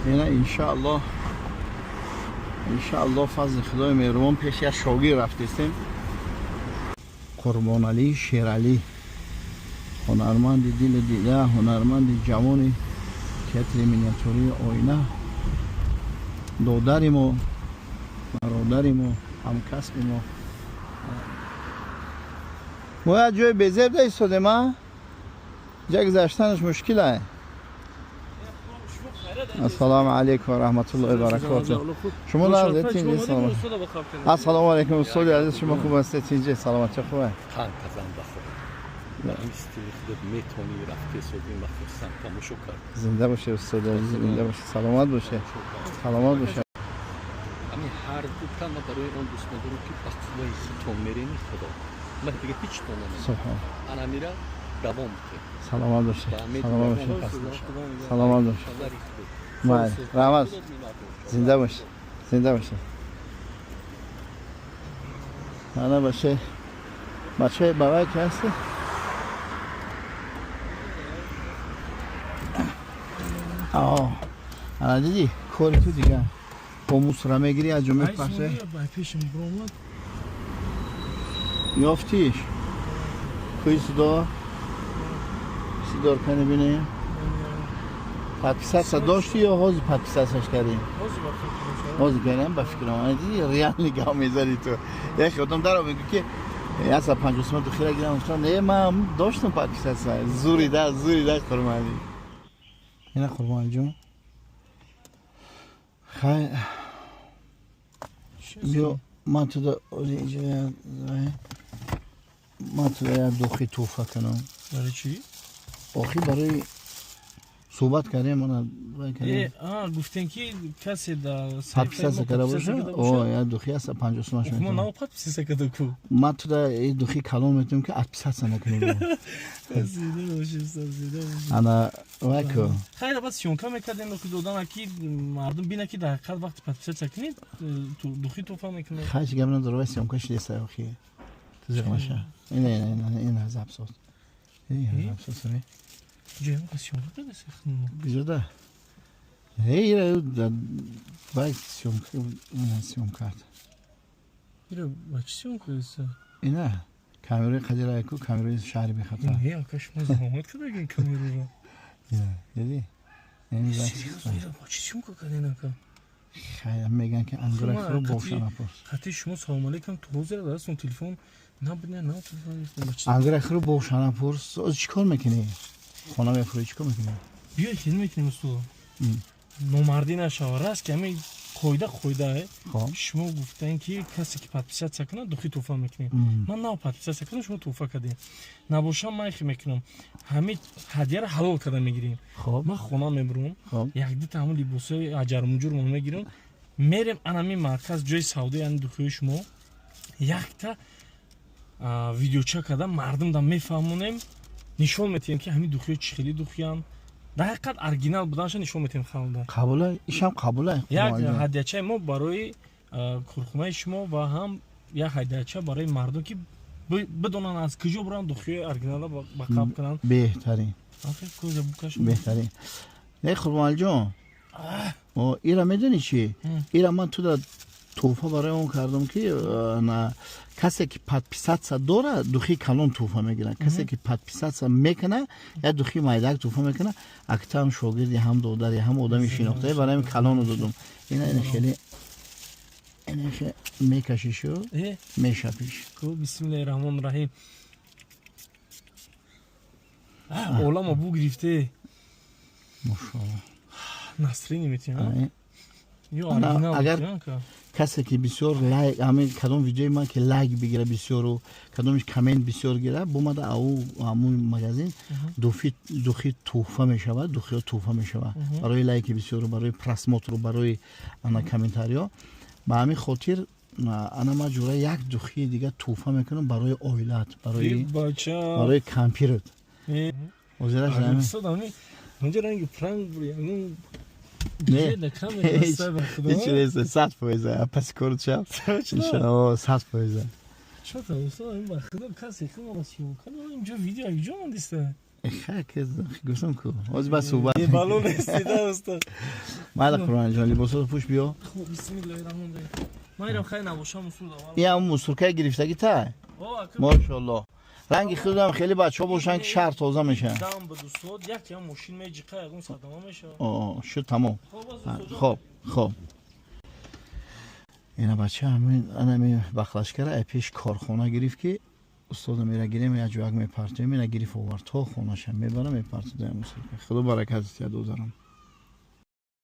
اینا انشاءالله فضل خدای مهربان پیش یک شاگرد رفتیم قربان علی شیرعلی هنرمند دل دیده هنرمند جوان تئاتر مینیاتوری آینه دادر ما برادر ما همکسب ما باید جای بزرگ ایستاده ما جا گذشتنش مشکله. السلام علیکم و رحمت الله و برکاته. شما در اینجا سلام. السلام علیکم استاد عزیز، شما خوب هستید؟ اینجا سلامت خوبه؟ خان کزان بخور. نمیستی خودت میتونی رفتی سودی مخصوصا تماشا کرد. زنده باشه استاد عزیز، زنده باشه، سلامت باشه. سلامت باشه. امی هر دو تا برای اون دوست ندارم که بخوای تو میرینی خدا. من دیگه هیچ تو نمی‌کنم. سبحان. انا میرا دوام که. سلامت باشه. سلامت باشه. سلامت باشه. مای رحمت. زنده باشه. زنده باشه. انا باشه. بچه بابا کی هستی؟ انا دیدی کاری تو دیگه با موسرا میگیری از جمعه پخشه یافتیش کوی صدا صدار کنه بینه پتیسس داشتی یا حاضی پتیسسش کردیم؟ حاضی کردیم با فکرم آنه دیدی ریال نگاه میذاری تو یک خودم در رو بگو که از 50 سمت خیره گیرم نه من داشتم پتیسس زوری ده قرمانی اینا قربان جون خیلی بیا من تو دا اینجا من تو دا یک دوخی توفه کنم. برای چی؟ آخی برای صحبت کردیم من گفتن که کسی در پتیسس کرده باشه یک دوخی هست 50 سمت ما نه پتیسس کرده کو من تو دا این دوخی کلام میتونم که پتیسس نکنیم زیده باشه زیده باشه انا واکو خیلی بس شونکا میکردن که دادن که مردم بینه که در حقیقت وقت پتیسس کنید تو دوخی توفه میکنه خیلی گمنم دروای سیامکاش لیسته اخی تو زغمشه این از ابساط این ابساط سری جیم شونکا بده سخن بیزوده هی باید سیامکا ایره بچه شونکا است اینه کامیرای قدیره اکو کامیرای شهری بخطر این هی آکاش ما زحمت کرده این کامیرو رو دیدی؟ این سریوز ایره بچه شونکا کردین اکا خیلی میگن که انگرک رو باشن اپرس حتی شما سلام علیکم تو روز رو دارستون تلفن نه انگرک رو باشن اپرس چی کار میکنی؟ خانه میفروی چی کار میکنی؟ بیا خیلی میکنیم از تو نومردی نشاوره است که همه قویده شما گفتن که کسی که پتیسس کنه دوخی توفه میکنیم من نه پتیسس کنم شما توفه کردیم نباشم من خیلی میکنم همه هدیه رو حلال کرده میگیریم من خونه میبرم یک دو تا همون لباسای اجر مجور من میگیرم میریم انمی مرکز جای سعودی یعنی دوخی شما یک تا ویدیوچه کرده مردم دم میفهمونیم نشون میتیم که همین دوخی چخیلی دوخیان در حقیقت اورجینال بودنش نشون میتیم خالد قبوله ایشم قبوله یک هدیهچه ما برای کارخونه شما و هم یک هدیهچه برای مردم که بدونن از کجا برن دوخی اورجینال با قاب کنن بهترین کجا بکش بهترین نه قربان جان ایرا میدونی چی ایرا من تو توفه برای اون کردم که نه کسی که پتیسس داره دوخی کلان توفه میگیره کسی که پتیسس میکنه یا دوخی مایدک توفه میکنه اکتا هم شاگردی هم دادری هم آدمی شناخته برای این کلان رو دادم این خیلی میکشی شو میشه پیش بسم الله الرحمن الرحیم اولا ما بو گرفته ماشاءالله نصری نمیتونم اگر کسی که بسیار لایک همین کدام ویدیوی من که لایک بگیره بسیار و کدامش کامنت بسیار گیره بومده او همون مگزین دوخی توفه میشود دوخی توفه میشود برای لایک بسیار برای پرسموت رو برای انا کامنتاریا با همین خاطر انا ما جوره یک دوخی دیگه توفه میکنم برای اویلات برای کامپیوتر وزیرش همین اونجا رنگ پرنگ بری نه هیچ نیست 100% پس کورد شب انشالله 100% چطور اصلا این وقت کسی که ما رسیم کنه اینجا ویدیو اینجا من دیسته گفتم کو از بس صحبت بالون استیده استاد مال قرآن جان لباسو پوش بیا خب بسم الله الرحمن الرحیم ما ایرم خیلی نباشم اصول اول این همون مسترکه گرفتگی تا ماشاءالله رنگ خودم خیلی بچه‌ها باشن که شهر تازه میشن دام به دوستات یک ماشین میجیقه اون صدام میشه شد تمام خب اینا بچه همین بخلشکره پیش کارخانه گرفت که استاد میره گیریم یا جوک میپرته میره گرفت آورد تا خونه‌ش میبره میپرته دایم خدا برکت است دوزارم